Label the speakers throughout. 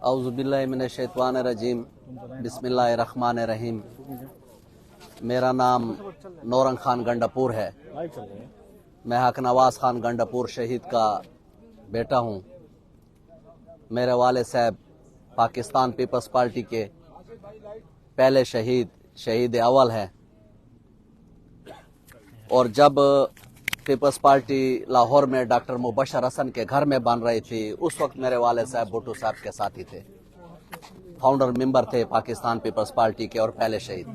Speaker 1: औज़ुबिल्लाहि मिनश्शैतानिर्रजीम बिस्मिल्लाहिर्रहमानिर्रहीम। मेरा नाम नौरंग खान गंडापुर है। मैं हक नवाज खान गंडापुर शहीद का बेटा हूँ। मेरे वाले साहब पाकिस्तान पीपल्स पार्टी के पहले शहीद अव्वल है। और जब पीपल्स पार्टी लाहौर में डॉक्टर मुबशर हसन के घर में बन रही थी, उस वक्त मेरे वाले साहब भुट्टो साहब के साथी थे, फाउंडर मेंबर थे पाकिस्तान पीपल्स पार्टी के और पहले शहीद।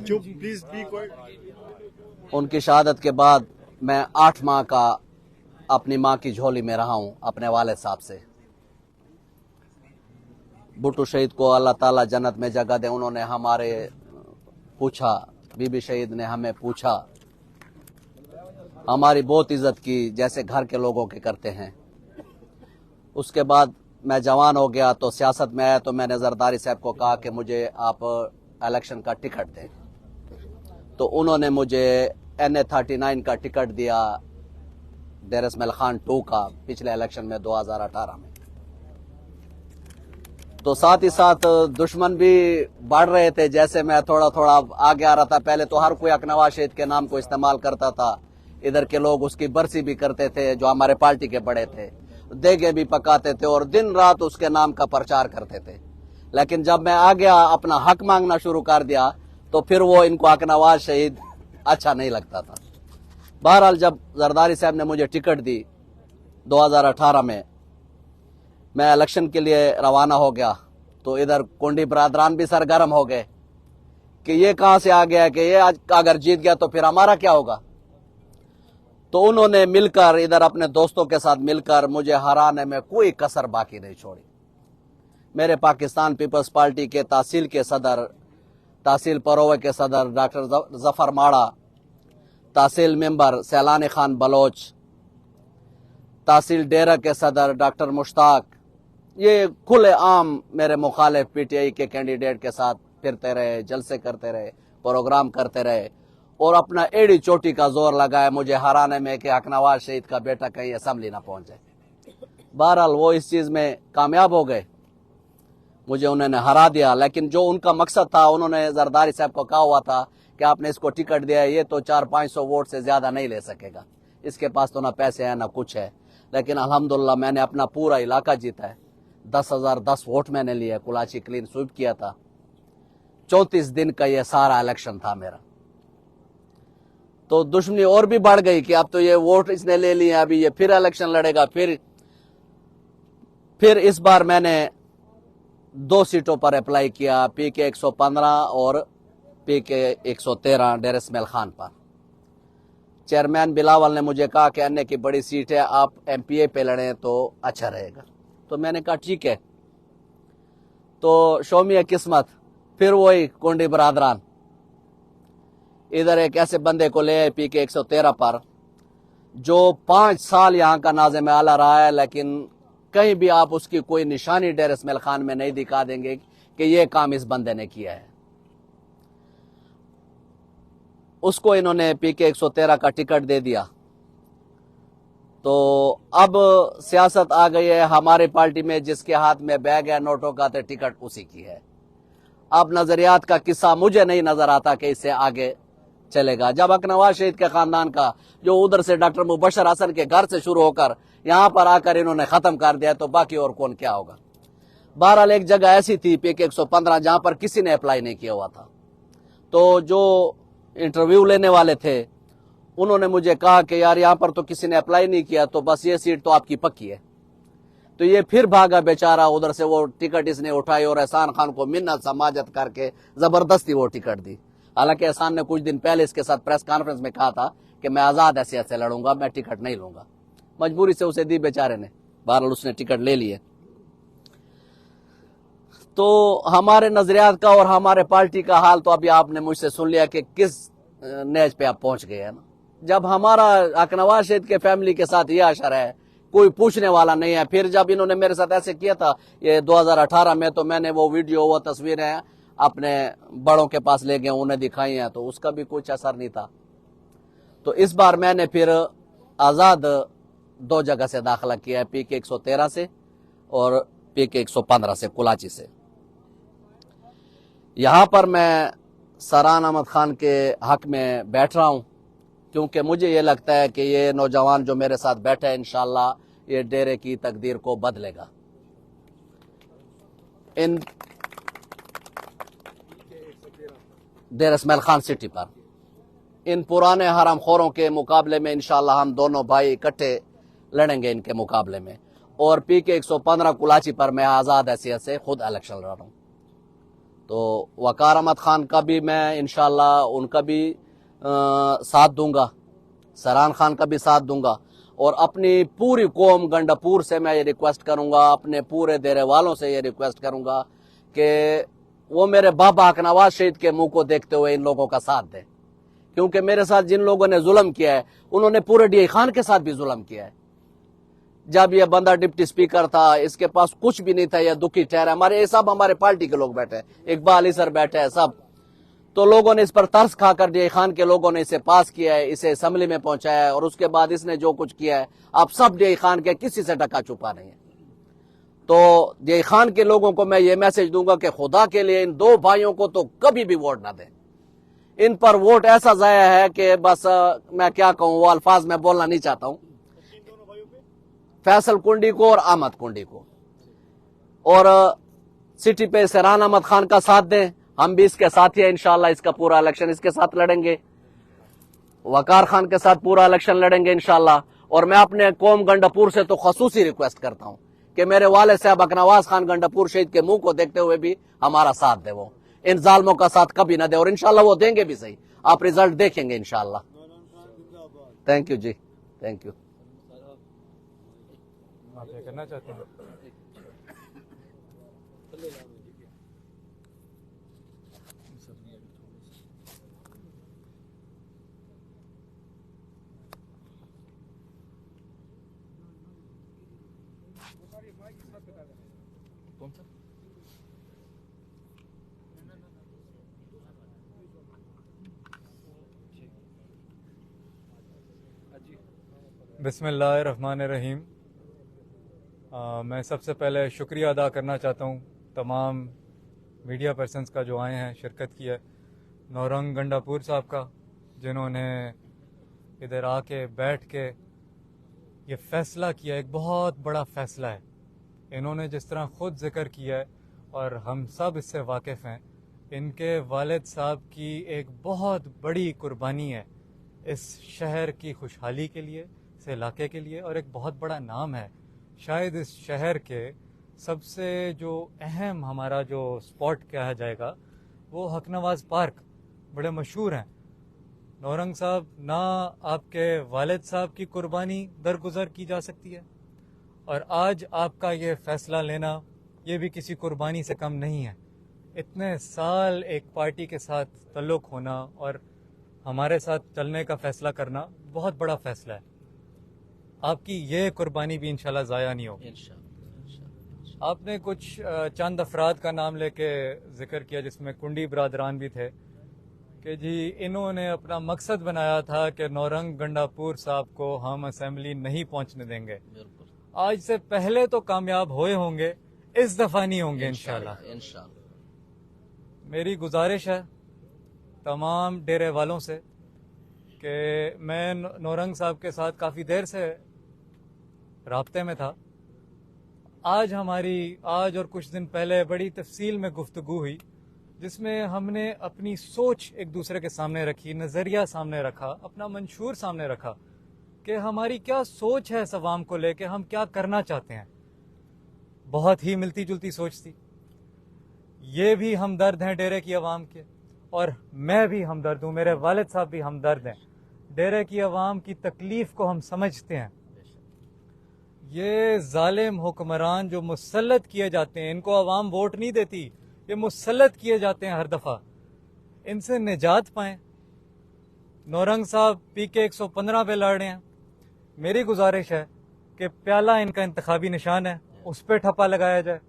Speaker 1: उनकी शहादत के बाद मैं 8 माह का अपनी माँ की झोली में रहा हूँ अपने वाले साहब से। भुट्टो शहीद को अल्लाह ताला जन्नत में जगह दे। उन्होंने हमारे पूछा, बीबी शहीद ने हमें पूछा, हमारी बहुत इज्जत की जैसे घर के लोगों के करते हैं। उसके बाद मैं जवान हो गया तो सियासत में आया, तो मैंने जरदारी साहब को कहा कि मुझे आप इलेक्शन का टिकट दें। तो उन्होंने मुझे NA-39 का टिकट दिया, डेर इस्माइल खान 2 का, पिछले इलेक्शन में 2018 में। तो साथ ही साथ दुश्मन भी बढ़ रहे थे। जैसे मैं थोड़ा थोड़ा आगे आ रहा था, पहले तो हर कोई नवाज शहीद के नाम को इस्तेमाल करता था। इधर के लोग उसकी बरसी भी करते थे, जो हमारे पार्टी के बड़े थे, देगे भी पकाते थे और दिन रात उसके नाम का प्रचार करते थे। लेकिन जब मैं आ गया, अपना हक मांगना शुरू कर दिया, तो फिर वो इनको हक नवाज शहीद अच्छा नहीं लगता था। बहरहाल जब जरदारी साहब ने मुझे टिकट दी 2018 में, मैं इलेक्शन के लिए रवाना हो गया, तो इधर कुंडी बरादरान भी सरगर्म हो गए कि ये कहां से आ गया कि ये आज अगर जीत गया तो फिर हमारा क्या होगा। तो उन्होंने मिलकर, इधर अपने दोस्तों के साथ मिलकर मुझे हराने में कोई कसर बाकी नहीं छोड़ी। मेरे पाकिस्तान पीपल्स पार्टी के तहसील परोवे के सदर डॉक्टर जफर माड़ा, तहसील मेंबर सैलानी खान बलोच, तहसील डेरा के सदर डॉक्टर मुश्ताक, ये खुले आम मेरे मुखालिफ PTI के कैंडिडेट के साथ फिरते रहे, जलसे करते रहे, प्रोग्राम करते रहे और अपना एड़ी चोटी का जोर लगाया मुझे हराने में कि हक नवाज शहीद का बेटा कहीं असेंबली ना पहुंच जाए। बहरहाल वो इस चीज में कामयाब हो गए, मुझे उन्होंने हरा दिया। लेकिन जो उनका मकसद था, उन्होंने जरदारी साहब को कहा हुआ था कि आपने इसको टिकट दिया है, ये तो 400-500 वोट से ज्यादा नहीं ले सकेगा, इसके पास तो ना पैसे हैं ना कुछ है। लेकिन अल्हम्दुलिल्लाह मैंने अपना पूरा इलाका जीता है। 10,010 वोट मैंने लिए, कुलाची क्लीन स्वीप किया था। 34 दिन का ये सारा इलेक्शन था मेरा। तो दुश्मनी और भी बढ़ गई कि अब तो ये वोट इसने ले लिए, अभी ये फिर इलेक्शन लड़ेगा। फिर इस बार मैंने 2 सीटों पर अप्लाई किया, PK 115 और PK 113 डेर इस्माइल खान पर। चेयरमैन बिलावल ने मुझे कहा कि अन्य की बड़ी सीट है, आप MPA पे लड़ें तो अच्छा रहेगा। तो मैंने कहा ठीक है। तो शोमी किस्मत, फिर वही कुंडी बरादरान इधर एक ऐसे बंदे को ले आए PK 113 पर, जो 5 साल यहाँ का नाज़िम आला रहा है, लेकिन कहीं भी आप उसकी कोई निशानी डेर इस्माइल खान में नहीं दिखा देंगे कि ये काम इस बंदे ने किया है। उसको इन्होंने PK 113 का टिकट दे दिया। तो अब सियासत आ गई है हमारी पार्टी में, जिसके हाथ में बैग है नोटों का, तो टिकट उसी की है। अब नजरियात का किस्सा मुझे नहीं नजर आता कि इससे आगे चलेगा। जब हक नवाज शहीद के खानदान का, जो उधर से डॉक्टर मुबशर हसन के घर से शुरू होकर यहाँ पर आकर इन्होंने खत्म कर दिया, तो बाकी और कौन क्या होगा। बहरहाल एक जगह ऐसी थी PK 115 जहां पर किसी ने अप्लाई नहीं किया हुआ था। तो जो इंटरव्यू लेने वाले थे, उन्होंने मुझे कहा कि यार यहाँ पर तो किसी ने अप्लाई नहीं किया, तो बस ये सीट तो आपकी पक्की है। तो ये फिर भागा बेचारा उधर से, वो टिकट इसने उठाई और एहसान खान को मिन्नत समाजत करके जबरदस्ती वो टिकट दी। हालांकि एहसान ने कुछ दिन पहले इसके साथ प्रेस कॉन्फ्रेंस में कहा था कि मैं आजाद हैसियत से लड़ूंगा, मैं टिकट नहीं लूंगा। मजबूरी से उसे दी बेचारे ने, बहरहाल उसने टिकट ले लिए। तो हमारे नजरियात का और हमारे पार्टी का हाल तो अभी आपने मुझसे सुन लिया कि किस नेज पे आप पहुंच गए हैं ना। जब हमारा हक नवाज शहीद के फैमिली के साथ ये अशर है, कोई पूछने वाला नहीं है। फिर जब इन्होंने मेरे साथ ऐसे किया था ये 2018 में, तो मैंने वो वीडियो, वो तस्वीरें अपने बड़ों के पास ले गए, उन्हें दिखाई हैं, तो उसका भी कुछ असर नहीं था। तो इस बार मैंने फिर आजाद 2 जगह से दाखिला किया है, PK 113 से और PK 115 से, कुलाची से। यहाँ पर मैं सरहान अहमद खान के हक में बैठ रहा हूँ, क्योंकि मुझे ये लगता है कि ये नौजवान जो मेरे साथ बैठा है इंशाल्लाह ये डेरे की तकदीर को बदलेगा। इन डेर इस्माइल खान सिटी पर इन पुराने हराम खोरों के मुकाबले में इंशाल्लाह हम दोनों भाई इकट्ठे लड़ेंगे इनके मुकाबले में। और PK 115 कुलाची पर मैं आज़ाद हैसियत से खुद इलेक्शन लड़ रहा हूँ। तो वकार अहमद खान का भी मैं इंशाल्लाह उनका भी साथ दूंगा, सरहान खान का भी साथ दूंगा, और अपनी पूरी कौम गंडापुर से मैं ये रिक्वेस्ट करूंगा, अपने पूरे डेरे वालों से ये रिक्वेस्ट करूंगा कि वो मेरे बाबा हक नवाज शहीद के मुंह को देखते हुए इन लोगों का साथ दें, क्योंकि मेरे साथ जिन लोगों ने जुल्म किया है उन्होंने पूरे DI खान के साथ भी जुल्म किया है। जब ये बंदा डिप्टी स्पीकर था, इसके पास कुछ भी नहीं था, यह दुखी ठहरा। हमारे सब हमारे पार्टी के लोग बैठे हैं, इकबाल अली सर बैठे हैं, सब तो लोगों ने इस पर तरस खाकर DI खान के लोगों ने इसे पास किया है, इसे असेंबली में पहुंचाया है, और उसके बाद इसने जो कुछ किया है आप सब DI खान के, किसी से टका छुपा नहीं है। तो DI खान के लोगों को मैं ये मैसेज दूंगा कि खुदा के लिए इन दो भाइयों को तो कभी भी वोट ना दें। इन पर वोट ऐसा जाया है कि बस मैं क्या कहूं, वो अल्फाज में बोलना नहीं चाहता हूं। फैसल कुंडी को और अहमद कुंडी को, और सिटी पे सरहान अहमद खान का साथ दें। हम भी इसके साथ ही हैं, इंशाल्लाह इसका पूरा इलेक्शन इसके साथ लड़ेंगे, वकार खान के साथ पूरा इलेक्शन लड़ेंगे इंशाल्लाह। और मैं अपने कौम गंडापुर से तो खसूसी रिक्वेस्ट करता हूं कि मेरे वाले साहब हकनवाज खान गंडापुर शहीद के मुंह को देखते हुए भी हमारा साथ दे, वो इन जालमों का साथ कभी ना दे, और इंशाल्लाह वो देंगे भी सही, आप रिजल्ट देखेंगे इंशाल्लाह। थैंक यू जी, थैंक यू।
Speaker 2: आप क्या करना चाहते हैं? कौन सा? बिस्मिल्लाहिर्रहमानिर्रहीम। मैं सबसे पहले शुक्रिया अदा करना चाहता हूँ तमाम मीडिया पर्सन्स का जो आए हैं, शिरकत की है। नौरंग गंडापुर साहब का, जिन्होंने इधर आके बैठ के ये फ़ैसला किया, एक बहुत बड़ा फ़ैसला है। इन्होंने जिस तरह ख़ुद ज़िक्र किया है और हम सब इससे वाकिफ़ हैं, इनके वालिद साहब की एक बहुत बड़ी कुर्बानी है इस शहर की खुशहाली के लिए, इस इलाके के लिए, और एक बहुत बड़ा नाम है। शायद इस शहर के सबसे जो अहम हमारा जो स्पॉट कहा जाएगा वो हकनवाज पार्क, बड़े मशहूर हैं। नौरंग साहब, ना आपके वालिद साहब की कुर्बानी दरगुजर की जा सकती है, और आज आपका ये फ़ैसला लेना ये भी किसी कुर्बानी से कम नहीं है। इतने साल एक पार्टी के साथ तल्लुक़ होना और हमारे साथ चलने का फ़ैसला करना बहुत बड़ा फ़ैसला है। आपकी ये कुर्बानी भी इंशाल्लाह ज़ाया नहीं होगी। आपने कुछ चंद अफराद का नाम लेके ज़िक्र किया, जिसमें कुंडी बरादरान भी थे, कि जी इन्होंने अपना मकसद बनाया था कि नौरंग गंडापुर साहब को हम असेंबली नहीं पहुंचने देंगे। आज से पहले तो कामयाब हुए होंगे, इस दफ़ा नहीं होंगे इंशाल्लाह। मेरी गुजारिश है तमाम डेरे वालों से कि मैं नौरंग साहब के साथ काफ़ी देर से राब्ते में था। आज और कुछ दिन पहले बड़ी तफसील में गुफ्तगू हुई, जिसमें हमने अपनी सोच एक दूसरे के सामने रखी, नज़रिया सामने रखा, अपना मंशूर सामने रखा कि हमारी क्या सोच है इस अवाम को लेके, हम क्या करना चाहते हैं। बहुत ही मिलती जुलती सोच थी। ये भी हमदर्द हैं डेरे की अवाम के, और मैं भी हमदर्द हूँ, मेरे वालिद साहब भी हमदर्द हैं। डेरे की अवाम की तकलीफ को हम समझते हैं। ये जालिम हुक्मरान जो मुसल्लत किए जाते हैं, इनको अवाम वोट नहीं देती, ये मुसल्लत किए जाते हैं हर दफ़ा, इनसे निजात पाएं। नौरंग साहब PK 115 पे लड़ रहे हैं। मेरी गुजारिश है कि प्याला इनका इंतखाबी निशान है, उस पर ठप्पा लगाया जाए।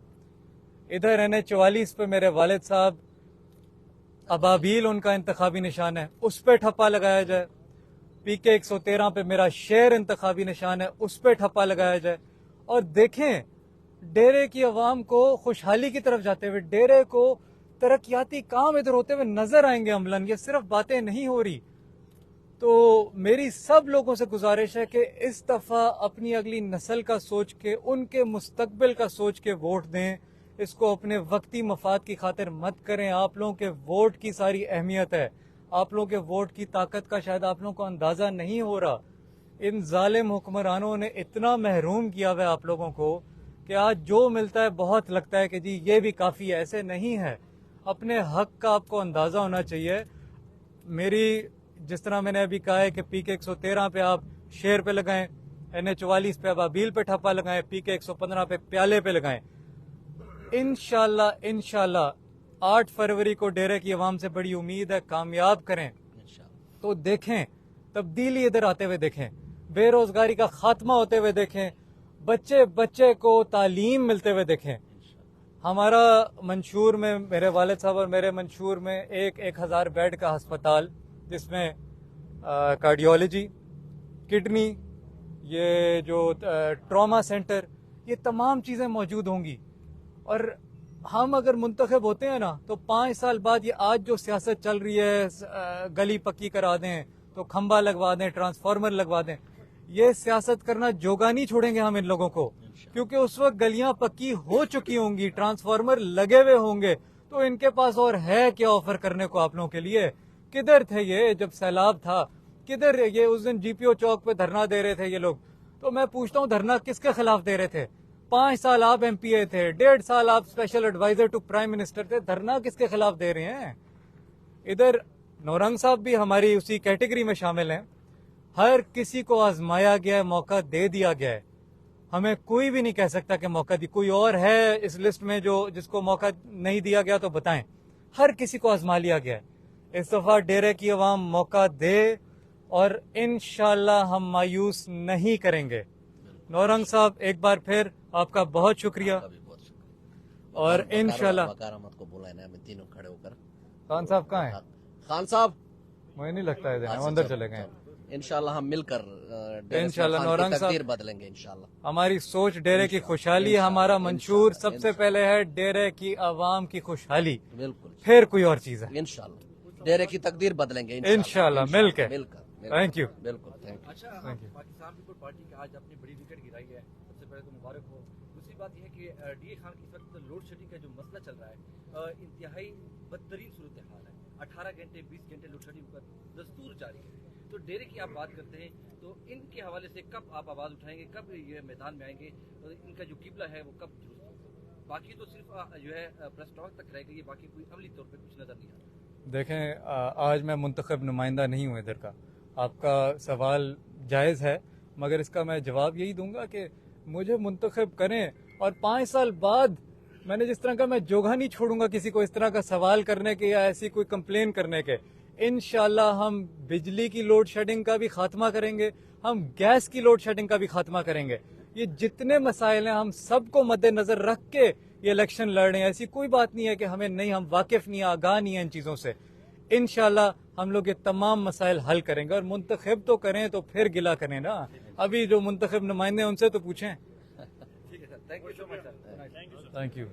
Speaker 2: इधर NH 44 पे मेरे वालिद साहब अबाबील उनका इंतखाबी निशान है, उस पर ठप्पा लगाया जाए। PK 113 पे मेरा शेर इंतखाबी निशान है, उस पर ठप्पा लगाया जाए। और देखें ڈیرے کی عوام کو خوشحالی کی طرف جاتے ہوئے، ڈیرے کو ترقیاتی کام ادھر ہوتے ہوئے نظر آئیں گے عملاً، یہ صرف باتیں نہیں ہو رہی. تو میری سب لوگوں سے گزارش ہے کہ اس دفعہ اپنی اگلی نسل کا سوچ کے، ان کے مستقبل کا سوچ کے ووٹ دیں. اس کو اپنے وقتی مفاد کی خاطر مت کریں. آپ لوگوں کے ووٹ کی ساری اہمیت ہے، آپ لوگوں کے ووٹ کی طاقت کا شاید آپ لوگوں کو اندازہ نہیں ہو رہا. ان ظالم حکمرانوں نے اتنا محروم کیا ہوا ہے آپ لوگوں کو کہ آج جو ملتا ہے بہت لگتا ہے کہ جی یہ بھی کافی ہے. ایسے نہیں ہے. اپنے حق کا آپ کو اندازہ ہونا چاہیے. میری جس طرح میں نے ابھی کہا ہے کہ پی کے 113 پہ آپ شیر پہ لگائیں، NH 44 پہ ابابیل پہ ٹھپا لگائیں، پی کے 115 پہ پیالے پہ لگائیں. انشاءاللہ 8 فروری کو ڈیرے کی عوام سے بڑی امید ہے، کامیاب کریں. تو دیکھیں تبدیلی ادھر آتے ہوئے دیکھیں، بے روزگاری کا خاتمہ ہوتے ہوئے دیکھیں، بچے کو تعلیم ملتے ہوئے دیکھیں. ہمارا منشور میں، میرے والد صاحب اور میرے منشور میں 1000 بیڈ کا ہسپتال، جس میں کارڈیولوجی، کڈنی، یہ جو ٹراما سینٹر، یہ تمام چیزیں موجود ہوں گی. اور ہم اگر منتخب ہوتے ہیں نا تو 5 سال بعد یہ آج جو سیاست چل رہی ہے، گلی پکی کرا دیں تو کھمبا لگوا دیں، ٹرانسفارمر لگوا دیں، یہ سیاست کرنا جوگا نہیں چھوڑیں گے ہم ان لوگوں کو. کیونکہ اس وقت گلیاں پکی ہو چکی ہوں گی، ٹرانسفارمر لگے ہوئے ہوں گے، تو ان کے پاس اور ہے کیا آفر کرنے کو آپ لوگوں کے لیے. کدھر تھے یہ جب سیلاب تھا؟ کدھر یہ اس دن جی پی او چوک پہ دھرنا دے رہے تھے یہ لوگ؟ تو میں پوچھتا ہوں دھرنا کس کے خلاف دے رہے تھے؟ 5 سال آپ MP تھے، 1.5 سال آپ special adviser to prime minister تھے، دھرنا کس کے خلاف دے رہے ہیں؟ ادھر نورنگ صاحب بھی ہماری اسی کیٹیگری میں شامل ہیں. ہر کسی کو آزمایا گیا ہے، موقع دے دیا گیا ہے. ہمیں کوئی بھی نہیں کہہ سکتا کہ موقع دی. کوئی اور ہے اس لسٹ میں جس کو موقع نہیں دیا گیا تو بتائیں. ہر کسی کو آزما لیا گیا ہے. اس دفعہ ڈیرے کی عوام موقع دے اور انشاءاللہ ہم مایوس نہیں کریں گے. نورنگ صاحب ایک بار پھر آپ کا بہت شکریہ. اور انشاءاللہ
Speaker 1: وقارمت کو بلائیں ہمیں تینوں کھڑے ہو کر.
Speaker 2: خان صاحب کہاں ہیں؟
Speaker 1: خان صاحب
Speaker 2: مجھے نہیں لگتا ہے وہ اندر چلے گئے.
Speaker 1: انشاءاللہ ہم مل کر
Speaker 2: انشاءاللہ نورنگ صاحب
Speaker 1: تقدیر بدلیں گے انشاءاللہ.
Speaker 2: ہماری سوچ ڈیرے کی خوشحالی، ہمارا منشور سب سے پہلے ہے ڈیرے کی عوام کی خوشحالی،
Speaker 1: بالکل
Speaker 2: پھر کوئی اور چیز ہے.
Speaker 1: انشاءاللہ ڈیرے کی تقدیر بدلیں گے
Speaker 2: انشاءاللہ مل کے. Thank you.
Speaker 1: بالکل تھینک یو.
Speaker 3: اچھا، پاکستان پیپل پارٹی کی آج اپنی بڑی وکٹ گرائی ہے، سب سے پہلے تو مبارک ہو. دوسری بات یہ ہے کہ ڈی اے خان کی اس وقت لوڈ شیڈنگ کا جو مسئلہ چل رہا ہے، انتہائی بدترین صورتحال ہے. 18 گھنٹے 20 گھنٹے لوڈ شیڈنگ کا دستور جاری ہے. تو ڈیرے کی آپ بات کرتے ہیں تو ان کے حوالے سے کب آپ آواز اٹھائیں گے، کب یہ میدان میں آئیں گے، اور ان کا جو قبلہ ہے وہ کب درست ہوگا؟ باقی تو صرف جو ہے پریس ٹاک تک رہ گئی ہے، باقی کوئی عملی طور پہ کچھ نظر نہیں آ رہا.
Speaker 2: دیکھیں آج میں منتخب نمائندہ نہیں ہوں ادھر کا. آپ کا سوال جائز ہے، مگر اس کا میں جواب یہی دوں گا کہ مجھے منتخب کریں اور 5 سال بعد میں نے جس طرح کا، میں جوگا نہیں چھوڑوں گا کسی کو اس طرح کا سوال کرنے کے یا ایسی کوئی کمپلین کرنے کے. انشاءاللہ ہم بجلی کی لوڈ شیڈنگ کا بھی خاتمہ کریں گے، ہم گیس کی لوڈ شیڈنگ کا بھی خاتمہ کریں گے. یہ جتنے مسائل ہیں ہم سب کو مد نظر رکھ کے یہ الیکشن لڑ رہے ہیں. ایسی کوئی بات نہیں ہے کہ ہمیں نہیں، ہم واقف نہیں، آگاہ نہیں ہیں ان چیزوں سے. انشاءاللہ ہم لوگ یہ تمام مسائل حل کریں گے. اور منتخب تو کریں تو پھر گلہ کریں نا. ابھی جو منتخب نمائندے ہیں ان سے تو پوچھیں.
Speaker 3: ٹھیک ہے sir, thank you so much sir.
Speaker 2: Thank you.